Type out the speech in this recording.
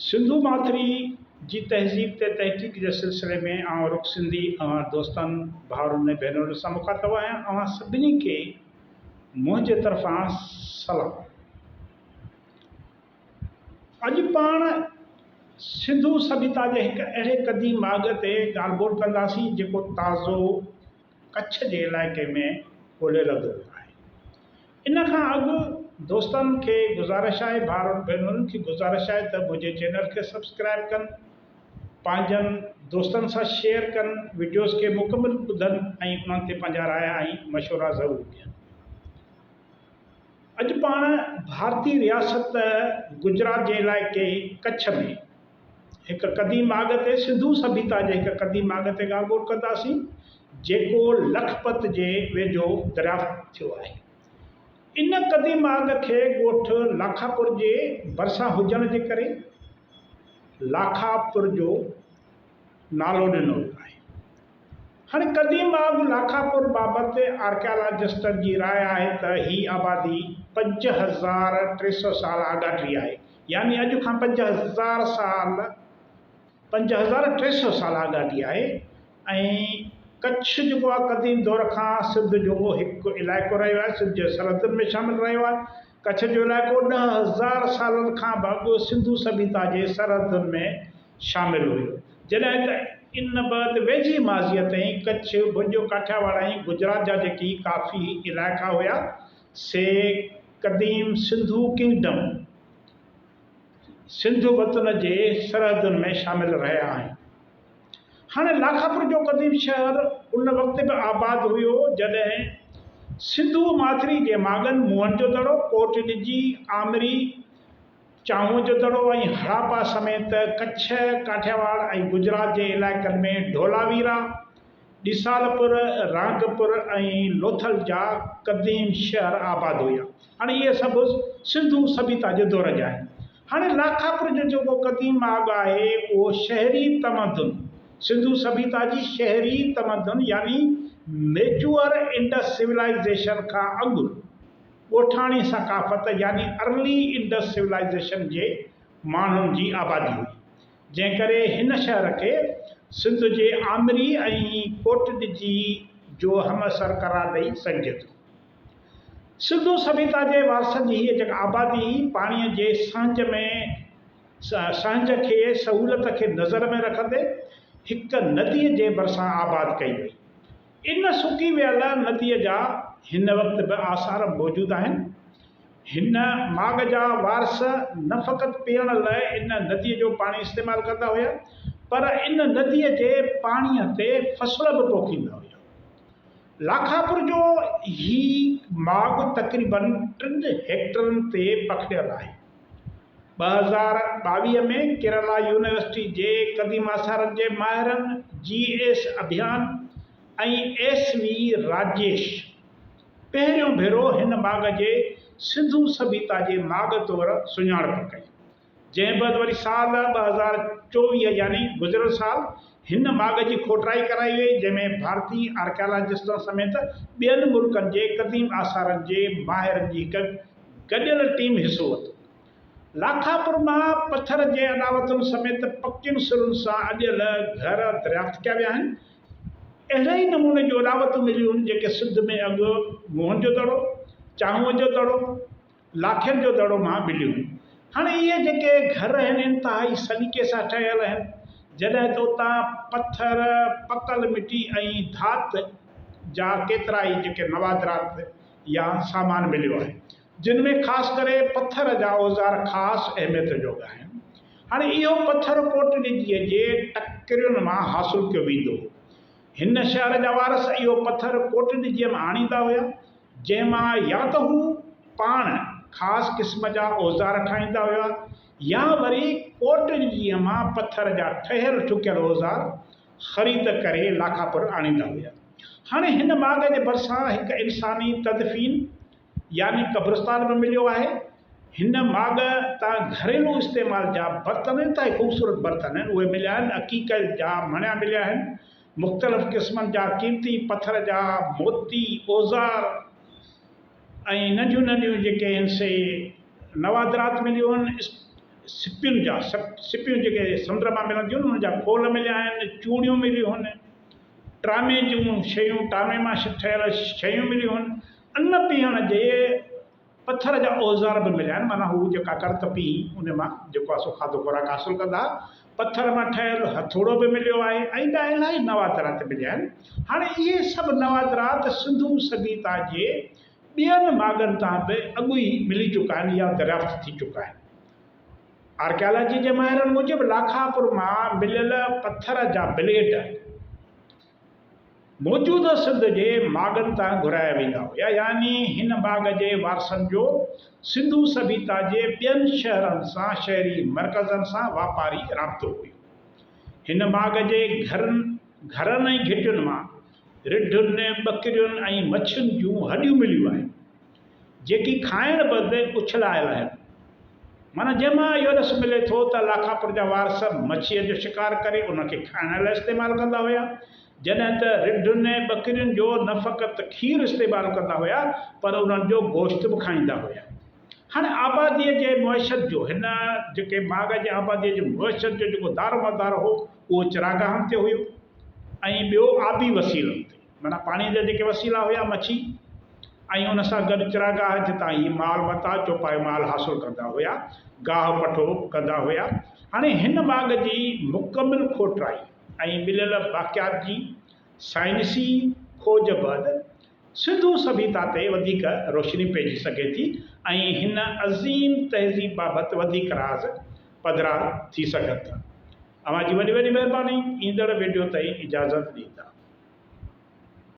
सिंधु माथरी जी तहज़ीब ते तहक़ीक़ जे सिलसिले में आउं रुख़ सिंधी दोस्तनि भाउरनि ऐं भेनरुनि सां मुख़ातबु आहियां। अव्हां सभिनी खे मुंहिंजे तरफ़ां सलाम। अॼु पाण सिंधु सभ्यता जे हिकु अहिड़े क़दीम माॻ ते ॻाल्हि ॿोल कंदासीं जेको ताज़ो कच्छ जे इलाइक़े में ॻोल्हे लधो आहे। इन खां अॻु दोस्तनि खे गुज़ारिश आहे, भाउरनि भेनरुनि खे गुज़ारिश आहे त मुंहिंजे चैनल खे सब्सक्राइब कनि, पंहिंजनि दोस्तनि सां शेयर कनि, वीडियोज़ खे मुकमिल ॿुधनि ऐं उन्हनि ते पंहिंजा राय ऐं मशवरा ज़रूरु ॾियनि। अॼु पाण भारतीय रियासत गुजरात जे इलाइक़े कच्छ में हिकु क़दीम माॻ ते सिंधु सभ्यता जे हिकु क़दीम माॻ ते ॻाल्हि ॿोल कंदासीं जेको लखपत जे वेझो दरियाफ़्त थियो आहे। इन क़दीम माॻ खे ॻोठ लाखापुर जे भरिसां हुजण जे करे लाखापुर जो नालो ॾिनो वियो आहे। हाणे क़दीम माॻ लाखापुर बाबति आर्कियालॉजिस्टनि जी राय आहे त ही आबादी 5300 साल आॻाटी आहे, यानी अॼु खां 5300 साल आॻाटी आहे। ऐं कच्छ जेको आहे क़दीम दौर खां सिंध जो हिकु इलाइक़ो रहियो आहे, सिंध जे सरहदुनि में शामिलु रहियो आहे। कच्छ जो इलाइक़ो 10,000 सालनि खां बि सिंधु सभ्यता जे सरहदुनि में शामिलु हुयो, जॾहिं त इन बाबति वेझी माज़ीअ ताईं कच्छ, भुज, काठियावाड़ ऐं गुजरात जा जेकी काफ़ी इलाइक़ा हुया से क़दीम सिंधु किंगडम, सिंधु वतन जे सरहदुनि में शामिलु रहिया आहिनि। हाणे लाखापुर जो क़दीम शहर उन वक़्त बि आबाद हुयो जॾहिं सिंधु माथरी जे माॻनि मुअनि जो दड़ो, कोटडिजी, आमरी, चांहुं जो दड़ो ऐं हड़ापा समेत कच्छ, काठियावाड़ ऐं गुजरात जे इलाइक़नि में ढोलावीरा, ॾिसालपुर, रांगपुर ऐं लोथल जा क़दीम शहर आबाद हुया। हाणे इहे सभु सिंधु सभ्यता जे दौर जा आहिनि। हाणे लाखापुर जो जेको क़दीम माॻ आहे उहो शहरी तमदुन, सिंधु सभ्यता जी शहरी तमदुन यानी मेच्योर इंडस सिविलाइज़ेशन खां अॻु ॻोठाणी सक़ाफ़त यानी अर्ली इंडस सिविलाइज़ेशन जे माण्हुनि जी आबादी हुई, जंहिं करे हिन शहर खे सिंध जे आमरी ऐं कोटडिजी जो हमअसर करार ॾेई सघिजे थो। सिंधु सभ्यता जे वारसनि जी हीअ जेका आबादी पाणीअ जे संज खे सहूलियत खे नज़र में रखंदे हिकु नदीअ जे भरिसां आबाद कई वई। इन सुकी वियल नदीअ जा हिन वक़्त बि आसार मौजूदु आहिनि। हिन माॻ जा वारस न फ़क़ति पीअण लाइ इन नदीअ जो पाणी इस्तेमालु कंदा हुया, पर इन नदीअ जे पाणीअ ते फसल बि पोखींदा हुया। लाखापुर जो ही माॻ तक़रीबन 3 हेक्टरनि ते पखिड़ियल आहे। 2022 में केरला यूनिवर्सिटी जे क़दीम आसारनि जे माहिरनि GS अभियान ऐं SV राजेश पहिरियों भेरो हिन माॻ जे सिंधु सभ्यता जे माॻ तौर सुञाणप कई, जंहिं बैदि वरी साल 2024 यानी गुज़िरियल साल हिन माॻ जी खोटराई कराई वई, जंहिंमें भारतीय आर्कियालॉजिस्टनि समेत ॿियनि मुल्कनि जे क़दीम आसारनि जे माहिरनि जी हिकु गॾियल टीम हिसो वरितो। लाखापुर मां पथर जे अॾावतुनि समेत पकियुनि सिरुनि सां अॼियल घर दरियाफ़्त कया विया आहिनि। अहिड़े ई नमूने जूं अॾावतूं मिलियूं आहिनि जेके सिंध में अॻु मुअनि जो दड़ो, चांहुं जो दड़ो, लाखियुनि जो दड़ो मां मिलियूं आहिनि। हाणे इहे जेके घर आहिनि इंतिहाई सलीक़े सां ठहियल आहिनि, जॾहिं त उतां पथर, पकल मिटी ऐं धात जा केतिरा ई जेके नवादरात या सामान मिलियो आहे, जिन में ख़ासि करे पथर जा औज़ार ख़ासि अहमियत जोॻा आहिनि। हाणे इहो पथर कोटडिजीअ जे टकिरियुनि मां हासिलु कयो वेंदो हो। हिन शहर जा वारस इहो पथर कोटडिजीअ मां आणींदा हुया, जंहिंमां या त हू पाण ख़ासि क़िस्म जा औज़ार ठाहींदा हुया या वरी कोटडिजीअ मां पथर जा ठहियल ठुकियल औज़ार ख़रीद करे लाखापुर आणींदा हुया। हाणे हिन माॻ जे भरिसां हिकु इंसानी तदफ़ीन यानी कब्रिस्तान बि मिलियो आहे। हिन माॻ तां घरेलू इस्तेमाल जा बर्तन, इंतिहाई ख़ूबसूरत बर्तन आहिनि, उहे मिलिया आहिनि। अक़ीक़त जा मणिया मिलिया आहिनि, मुख़्तलिफ़ क़िस्मनि जा क़ीमती पथर जा मोती, औज़ार ऐं नंढियूं नंढियूं जेके आहिनि से नवादरात मिलियूं आहिनि। सिपियुनि जा सिपियूं जेके समुंड मां मिलंदियूं आहिनि उन जा खोल मिलिया आहिनि, चूड़ियूं मिलियूं आहिनि, टामे जूं शयूं, टामे मां ठहियल शयूं मिलियूं आहिनि, अन्न पीअण जे पथर जा औज़ार बि मिलिया आहिनि। माना हू जेका करत पी उन मां जेको आहे सो खाधो खुराक हासिलु कंदा, पथर मां ठहियल हथोड़ो बि मिलियो आहे, ऐं ॿिया इलाही नवादरात मिलिया आहिनि। हाणे इहे सभु नवादरात सिंधू सभ्यता जे ॿियनि माॻनि तां बि अॻु ई मिली चुका आहिनि या दरियाफ़्त थी चुका आहिनि। आर्कियालॉजी जे माहिरनि मूजिबि लाखापुर मां मिलियल पथर जा ब्लेड मौजूदा सिंध जे माॻनि तां घुराया वेंदा हुआ, यानी हिन बाग़ जे वारसनि जो सिंधू सभ्यता जे ॿियनि शहरनि सां, शहरी मर्कज़नि सां वापारी राब्तो हुयो। हिन बाग़ जे घरनि ऐं घिटियुनि मां रिढुनि, ॿकिरियुनि ऐं मच्छियुनि जूं हॾियूं मिलियूं आहिनि, जेकी खाइण बदि उछलायल आहिनि। माना जंहिंमां इहो ॾिस मिले थो त लाखापुर जा वारस मच्छीअ जो शिकार करे उनखे खाइण लाइ इस्तेमालु कंदा हुआ, जॾहिं त रिढुनि ॿकिरियुनि जो न फ़क़ति खीरु इस्तेमालु कंदा हुआ पर उन्हनि जो गोश्त बि खाईंदा हुआ। हाणे आबादीअ जे मुइशत जो, हिन जेके बाग़ जे आबादीअ जे मुइशत जो जेको दारोमदार हो उहो चरागाहनि ते हुयो ऐं ॿियो आबी वसीलनि ते, माना पाणीअ जा जेके वसीला हुआ मच्छी, ऐं उन सां गॾु चरागाह जितां ई माल मता चौपायो माल हासिलु कंदा हुआ, गाह पठो कंदा हुआ। हाणे हिन बाग़ जी मुकमिल खोटराई ऐं मिलियल वाक़ियात जी साइंसी खोज बैदि सिंधू सभ्यता ते वधीक रोशनी पइजी सघे थी ऐं हिन अज़ीम तहज़ीब बाबति वधीक राज़ पधिरा थी सघनि था। अव्हां जी वॾी वॾी महिरबानी। ईंदड़ वीडियो ताईं इजाज़त ॾींदा।